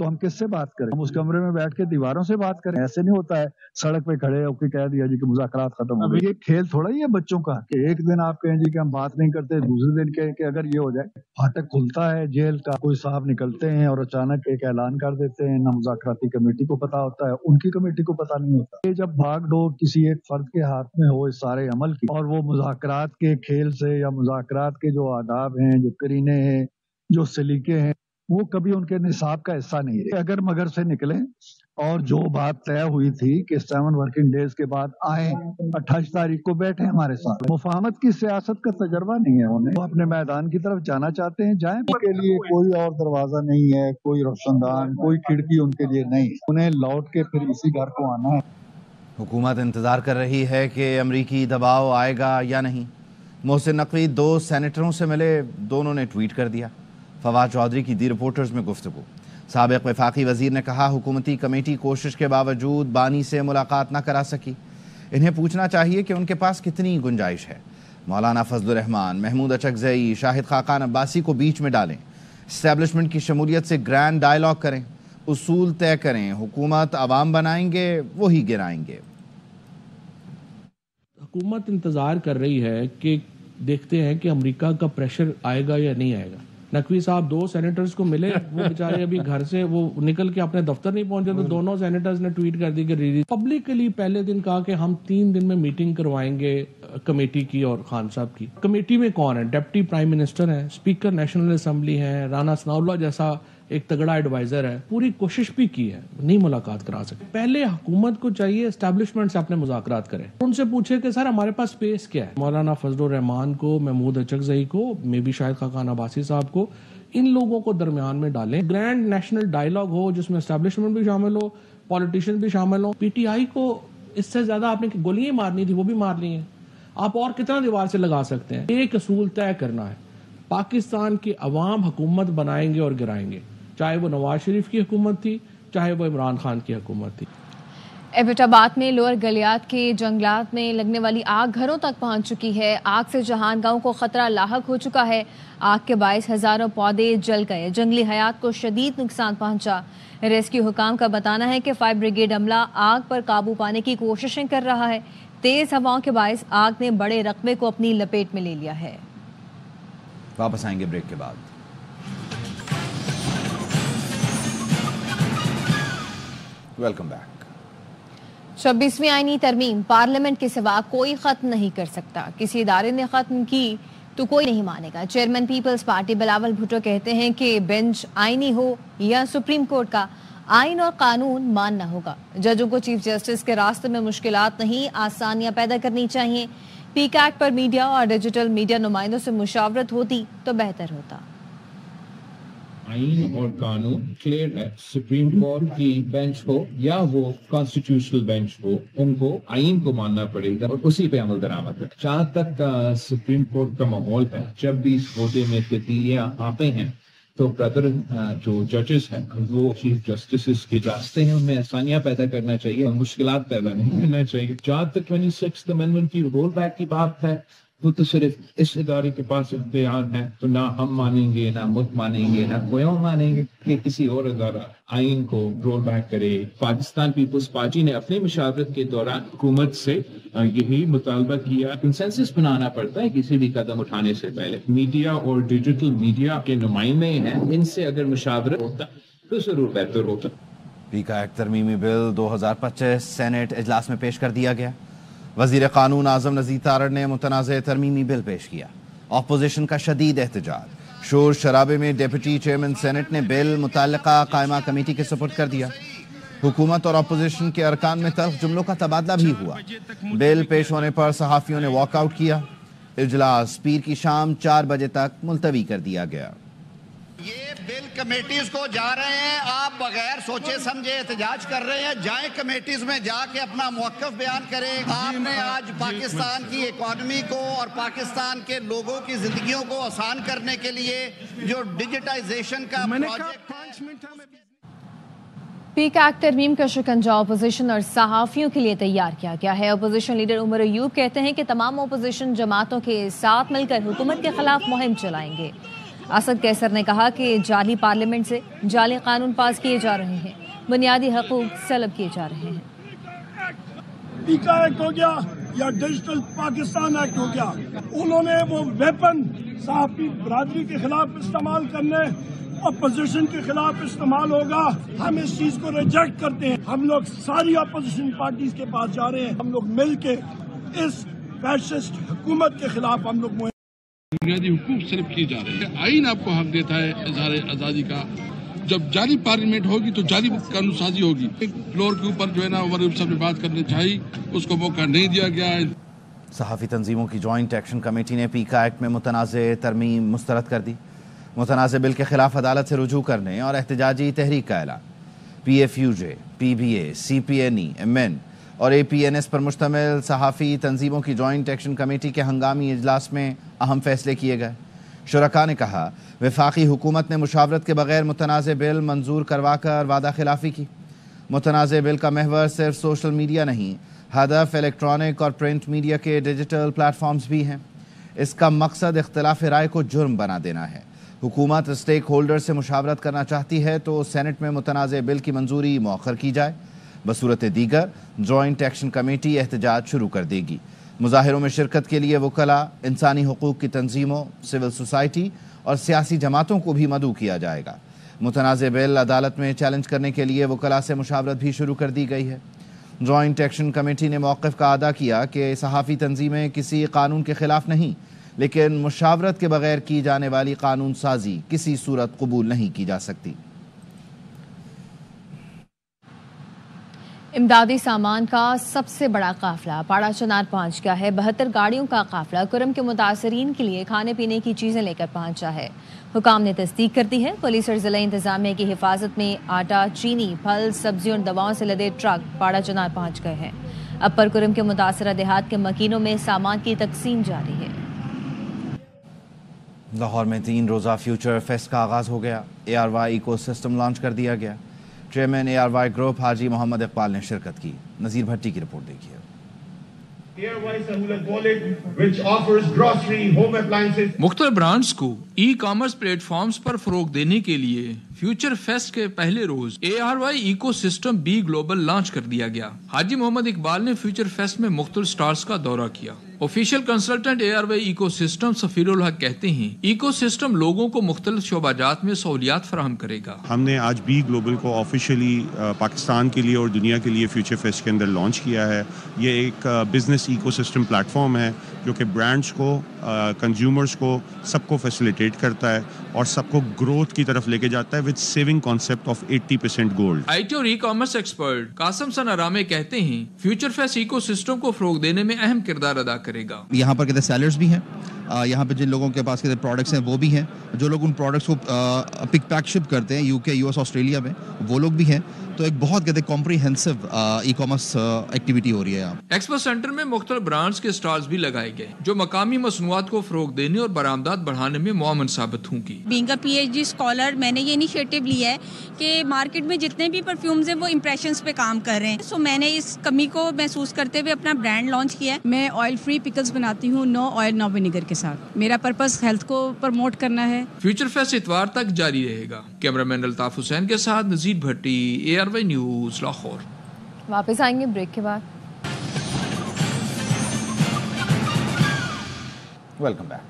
تو ہم کس سے بات کریں؟ ہم اس کمرے میں بیٹھ کے دیواروں سے بات کریں؟ ایسے نہیں ہوتا ہے سڑک پہ کھڑے ہو کے کہہ دیا جی کہ مذاکرات ختم ہو گئے. یہ کھیل تھوڑا ہی ہے بچوں کا کہ ایک دن آپ کہیں جی کہ ہم بات نہیں کرتے, دوسرے دن کہیں کہ اگر یہ ہو جائے. پھاٹک کھلتا ہے جیل کا, کوئی صاحب نکلتے ہیں اور اچانک ایک اعلان کر دیتے ہیں, نہ مذاکراتی کمیٹی کو پتا ہوتا ہے, ان کی کمیٹی کو پتا نہیں ہوتا. یہ جب بھاگ ڈور کسی ایک فرد کے ہاتھ میں ہو اس سارے عمل کی, اور وہ مذاکرات کے کھیل سے یا مذاکرات کے جو آداب ہیں, جو کرینے ہیں, جو سلیقے ہیں, وہ کبھی ان کے نصاب کا حصہ نہیں رہے. اگر مگر سے نکلیں اور جو بات طے ہوئی تھی کہ 7 ورکنگ ڈیز کے بعد آئیں, 28 تاریخ کو بیٹھے ہمارے ساتھ. مفاہمت کی سیاست کا تجربہ نہیں ہے انہیں, وہ اپنے میدان کی طرف جانا چاہتے ہیں, جائیں. ان کے لیے کوئی اور دروازہ نہیں ہے, کوئی روشن دان, کوئی کھڑکی ان کے لیے نہیں. انہیں لوٹ کے پھر اسی گھر کو آنا ہے. حکومت انتظار کر رہی ہے کہ امریکی دباؤ آئے گا یا نہیں. محسن نقوی 2 سینیٹروں سے ملے, دونوں نے ٹویٹ کر دیا. فواد چودھری کی دی رپورٹرز میں گفتگو. سابق وفاقی وزیر نے کہا حکومتی کمیٹی کوشش کے باوجود بانی سے ملاقات نہ کرا سکی. انہیں پوچھنا چاہیے کہ ان کے پاس کتنی گنجائش ہے. مولانا فضل الرحمان, محمود اچکزئی, شاہد خاقان عباسی کو بیچ میں ڈالیں. اسٹیبلشمنٹ کی شمولیت سے گرینڈ ڈائیلاگ کریں, اصول طے کریں. حکومت عوام بنائیں گے, وہی گرائیں گے. حکومت انتظار کر رہی ہے کہ دیکھتے ہیں کہ امریکہ کا پریشر آئے گا یا نہیں آئے گا. نقوی صاحب 2 سینیٹرز کو ملے, وہ بیچارے ابھی گھر سے وہ نکل کے اپنے دفتر نہیں پہنچے, تو دونوں سینیٹرز نے ٹویٹ کر دی کہ ریلیز. پبلکلی پہلے دن کہا کہ ہم 3 دن میں میٹنگ کروائیں گے کمیٹی کی اور خان صاحب کی. کمیٹی میں کون ہے؟ ڈپٹی پرائم منسٹر ہیں, اسپیکر نیشنل اسمبلی ہیں, رانا ثناء اللہ جیسا ایک تگڑا ایڈوائزر ہے. پوری کوشش بھی کی ہے, نہیں ملاقات کرا سکے. پہلے حکومت کو چاہیے اسٹیبلشمنٹ سے اپنے مذاکرات کرے, ان سے پوچھے کہ سر ہمارے پاس سپیس کیا ہے. مولانا فضل الرحمان کو, محمود اچکزئی کو, میں بھی شاہد خاقان عباسی صاحب کو, ان لوگوں کو درمیان میں ڈالیں. گرینڈ نیشنل ڈائیلاگ ہو جس میں اسٹیبلشمنٹ بھی شامل ہو, پولیٹیشین بھی شامل ہو. پی ٹی آئی کو اس سے زیادہ آپ نے گولیاں مارنی تھی, وہ بھی مار لی ہیں. آپ اور کتنا دیوار سے لگا سکتے ہیں؟ ایک اصول طے کرنا ہے, پاکستان کی عوام حکومت بنائیں گے اور گرائیں گے, چاہے وہ نواز شریف کی حکومت تھی, چاہے وہ عمران خان کی حکومت تھی. ایبٹ آباد میں لوئر گلیات کے جنگلات میں لگنے والی آگ گھروں تک پہنچ چکی ہے. آگ سے جہان گاؤں کو خطرہ لاحق ہو چکا ہے. آگ کے باعث ہزاروں پودے جل گئے, جنگلی حیات کو شدید نقصان پہنچا. ریسکیو حکام کا بتانا ہے کہ فائر بریگیڈ عملہ آگ پر قابو پانے کی کوششیں کر رہا ہے. تیز ہواؤں کے باعث آگ نے بڑے رقبے کو اپنی لپیٹ میں لے لیا ہے. واپس آئیں گے بریک کے بعد. Welcome back. 26ویں آئینی ترمیم پارلیمنٹ کے سوا کوئی ختم نہیں کر سکتا. کسی ادارے نے ختم کی تو کوئی نہیں مانے گا. Chairman Peoples Party Bilawal Bhutto کہتے ہیں کہ بینچ آئینی ہو یا سپریم کورٹ کا, آئین اور قانون ماننا ہوگا. ججوں کو چیف جسٹس کے راستے میں مشکلات نہیں, آسانیاں پیدا کرنی چاہیے. پیک ایکٹ پر میڈیا اور ڈیجیٹل میڈیا نمائندوں سے مشاورت ہوتی تو بہتر ہوتا. آئین اور قانون کلیئر ہے. سپریم کورٹ کی بینچ ہو یا وہ کانسٹیٹیوشنل بینچ ہو, ان کو آئین کو ماننا پڑے گا اور اسی پہ عمل درآمد ہے. جہاں تک سپریم کورٹ کا ماحول ہے, جب بھی اس عہدے میں تبدیلیاں آتے ہیں تو برادر جو ججز ہیں وہ چیف جسٹس کے راستے ہیں, ان میں آسانیاں پیدا کرنا چاہیے اور مشکلات پیدا نہیں کرنا چاہیے. جہاں تک 26th امینڈمنٹ کی رول بیک کی بات ہے, وہ تو صرف اس ادارے کے پاس اختیار ہے, تو نہ ہم مانیں گے, نہ ملک مانیں گے, نہ کوئی اور مانیں گے کہ کسی اور ادارہ آئین کو رول بیک کرے. پاکستان پیپلز پارٹی نے اپنی مشاورت کے دوران حکومت سے یہی مطالبہ کیا. کنسنسس بنانا پڑتا ہے کسی بھی قدم اٹھانے سے پہلے. میڈیا اور ڈیجیٹل میڈیا کے نمائندے ہیں, ان سے اگر مشاورت ہوتا تو ضرور بہتر ہوتا. پیک ایکٹ ترمیمی بل 2025 سینٹ اجلاس میں پیش کر دیا گیا. وزیر قانون اعظم نذیر تارڑ نے متنازع ترمیمی بل پیش کیا. اپوزیشن کا شدید احتجاج. شور شرابے میں ڈپٹی چیئرمین سینٹ نے بل متعلقہ قائمہ کمیٹی کے سپرد کر دیا. حکومت اور اپوزیشن کے ارکان میں تلخ جملوں کا تبادلہ بھی ہوا. بل پیش ہونے پر صحافیوں نے واک آؤٹ کیا. اجلاس پیر کی شام 4 بجے تک ملتوی کر دیا گیا. یہ بل کمیٹیز کو جا رہے ہیں, آپ بغیر سوچے سمجھے احتجاج کر رہے ہیں. جائیں کمیٹیز میں جا کے اپنا موقف بیان کریں. آپ نے آج پاکستان کی اکانومی کو اور پاکستان کے لوگوں کی زندگیوں کو آسان کرنے کے لیے جو ڈیجیٹائزیشن کا پروجیکٹ ہے, پیک ایکٹ ترمیم کا شکنجہ اپوزیشن اور صحافیوں کے لیے تیار کیا گیا ہے. اپوزیشن لیڈر عمر ایوب کہتے ہیں کہ تمام اپوزیشن جماعتوں کے ساتھ مل کر حکومت کے خلاف مہم چلائیں گے. اسد قیصر نے کہا کہ جعلی پارلیمنٹ سے جعلی قانون پاس کیے جا رہے ہیں، بنیادی حقوق سلب کیے جا رہے ہیں۔ پیکا ایکٹ ہو گیا یا ڈیجیٹل پاکستان ایکٹ ہو گیا، انہوں نے وہ ویپن صحافی برادری کے خلاف استعمال کرنے، اپوزیشن کے خلاف استعمال ہوگا۔ ہم اس چیز کو ریجیکٹ کرتے ہیں۔ ہم لوگ ساری اپوزیشن پارٹیز کے پاس جا رہے ہیں، ہم لوگ مل کے اس فیشسٹ حکومت کے خلاف ہم لوگ بنیادی حقوق سلب کیے جا رہے ہیں۔ آئین آپ کو حق دیتا ہے اظہار آزادی کا۔ جب جعلی پارلیمنٹ ہوگی تو جعلی قانون سازی ہوگی۔ فلور کے اوپر جو ہے نا عمر صاحب نے بات کرنی چاہیے، اس کو موقع نہیں دیا گیا ہے۔ صحافی تنظیموں کی جوائنٹ ایکشن کمیٹی نے پیکا ایکٹ میں متنازع ترمیم مسترد کر دی۔ متنازع بل کے خلاف عدالت سے رجوع کرنے اور احتجاجی تحریک کا اعلان۔ P F U J, P B A, C P N E, M N اور اے پی این ایس پر مشتمل صحافی تنظیموں کی جوائنٹ ایکشن کمیٹی کے ہنگامی اجلاس میں اہم فیصلے کیے گئے۔ شرکاء نے کہا وفاقی حکومت نے مشاورت کے بغیر متنازع بل منظور کروا کر وعدہ خلافی کی۔ متنازع بل کا محور صرف سوشل میڈیا نہیں، ہدف الیکٹرانک اور پرنٹ میڈیا کے ڈیجیٹل پلیٹ فارمز بھی ہیں۔ اس کا مقصد اختلاف رائے کو جرم بنا دینا ہے۔ حکومت اسٹیک ہولڈر سے مشاورت کرنا چاہتی ہے تو سینٹ میں متنازع بل کی منظوری مؤخر کی جائے۔ بصورت دیگر جوائنٹ ایکشن کمیٹی احتجاج شروع کر دے گی۔ مظاہروں میں شرکت کے لیے وکلاء، انسانی حقوق کی تنظیموں، سول سوسائٹی اور سیاسی جماعتوں کو بھی مدعو کیا جائے گا۔ متنازع بل عدالت میں چیلنج کرنے کے لیے وکلاء سے مشاورت بھی شروع کر دی گئی ہے۔ جوائنٹ ایکشن کمیٹی نے موقف کا اعادہ کیا کہ صحافی تنظیمیں کسی قانون کے خلاف نہیں، لیکن مشاورت کے بغیر کی جانے والی قانون سازی کسی صورت قبول نہیں کی جا سکتی۔ امدادی سامان کا سب سے بڑا قافلہ پاڑا چنار پہنچ گیا ہے۔ 72 گاڑیوں کا قافلہ کرم کے متاثرین کے لیے کھانے پینے کی چیزیں لے کر پہنچا ہے۔ حکام نے تصدیق کر دی ہے۔ پولیس اور ضلع انتظامیہ کی حفاظت میں آٹا، چینی، پھل، سبزیوں اور دواؤں سے لدے ٹرک پاڑا چنار پہنچ گئے ہیں۔ اپر کرم کے متاثرہ دیہات کے مکینوں میں سامان کی تقسیم جاری ہے۔ لاہور میں 3 روزہ فیوچر فیسٹ کا آغاز ہو گیا۔ A R Y ecosystem launch کر دیا گیا۔ Chairman A R Y group Haji Muhammad Iqbal نے شرکت کی۔ نذیر بھٹی کی رپورٹ دیکھیے۔ مختلف برانڈز کو ای کامرس پلیٹ فارمز پر فروغ دینے کے لیے فیوچر فیسٹ کے پہلے روز A R Y ecosystem be global launch کر دیا گیا۔ حاجی محمد اقبال نے فیوچر فیسٹ میں مختلف سٹارز کا دورہ کیا۔ Official consultant A R Y ecosystem Safeer ul Haq کہتے ہیں ایکو سسٹم لوگوں کو مختلف شعبہ جات میں سہولیات فراہم کرے گا۔ ہم نے آج بی گلوبل کو آفیشیلی پاکستان کے لیے اور دنیا کے لیے فیوچر فیسٹ کے اندر لانچ کیا ہے۔ یہ ایک business ecosystem platform ہے جو کہ برانڈز کو، کنزیومرز کو، سب کو فیسیلیٹیٹ کرتا ہے اور سب کو گروتھ کی طرف لے کے جاتا ہے with saving concept of 80% gold. I T اور ای کامرس ایکسپرٹ قاسم سنارامے کہتے ہیں فیوچر فیسٹ ایکو سسٹم کو فروغ دینے میں اہم کردار ادا کرے گا۔ یہاں پر کہتے سیلرز بھی ہیں، یہاں پہ جن لوگوں کے پاس کہتے پروڈکٹس ہیں وہ بھی ہیں، جو لوگ ان پروڈکٹس کو پک پیک شپ کرتے ہیں UK، US، آسٹریلیا میں وہ لوگ بھی ہیں۔ تو ایک بہت کہتے کمپریہنسو ای کامرس ایکٹیویٹی ہو رہی ہے یہاں۔ ایکسپو سینٹر میں مختلف برانڈز کے سٹالز بھی لگائے گئے جو مقامی مصنوعات کو فروغ دینے اور برآمدات بڑھانے میں معاون ثابت ہوں گی۔ بینگ اے PhD اسکالر میں نے یہ انیشیٹو لیا ہے کہ مارکیٹ میں جتنے بھی پرفیومز ہیں وہ امپریشنز پہ کام کر رہے ہیں، سو میں نے اس کمی کو محسوس کرتے ہوئے اپنا برانڈ لانچ کیا ہے۔ میں آئل فری پکلز بناتی ہوں، نو آئل نو ونیگر کے ساتھ۔ میرا پرپس ہیلتھ کو پروموٹ کرنا ہے۔ فیوچر فیسٹ اتوار تک جاری رہے گا۔ کیمرہ مین الطاف حسین کے ساتھ نذیر بھٹی، ARY نیوز لاہور۔ واپس آئیں گے بریک کے بعد۔ Welcome back.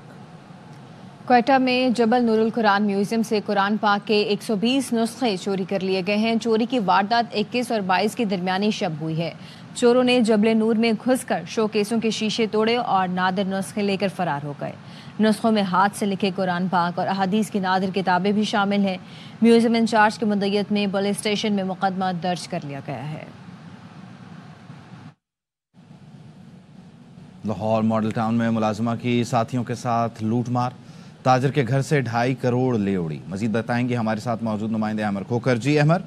کوئٹہ میں جبل نور القرآن میوزیم سے قرآن پاک کے 120 نسخے چوری کر لیے گئے ہیں۔ چوری کی واردات 21 اور 22 کی درمیانی شب ہوئی ہے۔ چوروں نے جبل نور میں گھس کر شو کیسوں کے شیشے توڑے اور نادر نسخے لے کر فرار ہو گئے۔ نسخوں میں ہاتھ سے لکھے قرآن پاک اور احادیث کی نادر کتابیں بھی شامل ہیں۔ میوزیم انچارج کی مدعیت میں پولیس اسٹیشن میں مقدمہ درج کر لیا گیا ہے۔ لاہور ماڈل ٹاؤن میں ملازمہ کی ساتھیوں کے ساتھ لوٹ مار، تاجر کے گھر سے 2.5 کروڑ لے اڑی۔ مزید بتائیں گے ہمارے ساتھ موجود نمائندے احمد کھوکر۔ جی احمد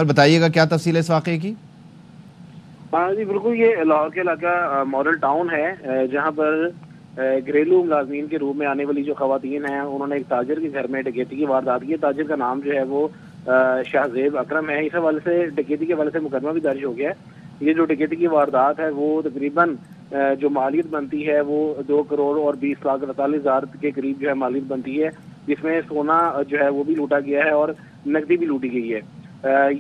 بتائیے گا کیا تفصیل ہے اس واقعے کی؟ ہاں جی بالکل، یہ لاہور کے علاقہ ماڈل ٹاؤن ہے جہاں پر گھریلو ملازمین کے روپ میں آنے والی جو خواتین ہیں انہوں نے ایک تاجر کے گھر میں ڈکیتی کی واردات کی۔ تاجر کا نام جو ہے وہ شاہزیب اکرم ہے۔ اس حوالے سے ڈکیتی کے حوالے سے مقدمہ بھی درج ہو گیا ہے۔ یہ جو ڈکیتی کی واردات ہے وہ تقریباً جو مالیت بنتی ہے وہ 2 کروڑ اور 20,48,000 کے قریب جو ہے مالیت بنتی ہے، جس میں سونا جو ہے وہ بھی لوٹا گیا ہے اور نقدی بھی لوٹی گئی ہے۔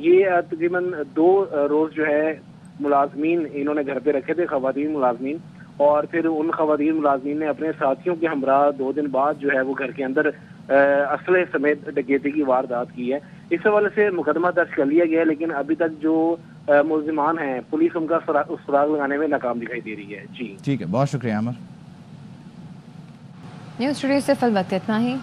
یہ تقریباً 2 روز جو ہے ملازمین انہوں نے گھر پہ رکھے تھے، خواتین ملازمین، اور پھر ان خواتین ملازمین نے اپنے ساتھیوں کے ہمراہ 2 دن بعد جو ہے وہ گھر کے اندر اسلحے سمیت ڈکیتی کی واردات کی ہے۔ اس حوالے سے مقدمہ درج کر لیا گیا ہے، لیکن ابھی تک جو ملزمان ہیں پولیس ان کا سراغ لگانے میں ناکام دکھائی دے رہی ہے۔ جی ٹھیک ہے، بہت شکریہ عامر۔ نیوز اسٹوڈیو سے فی الوقت اتنا ہی۔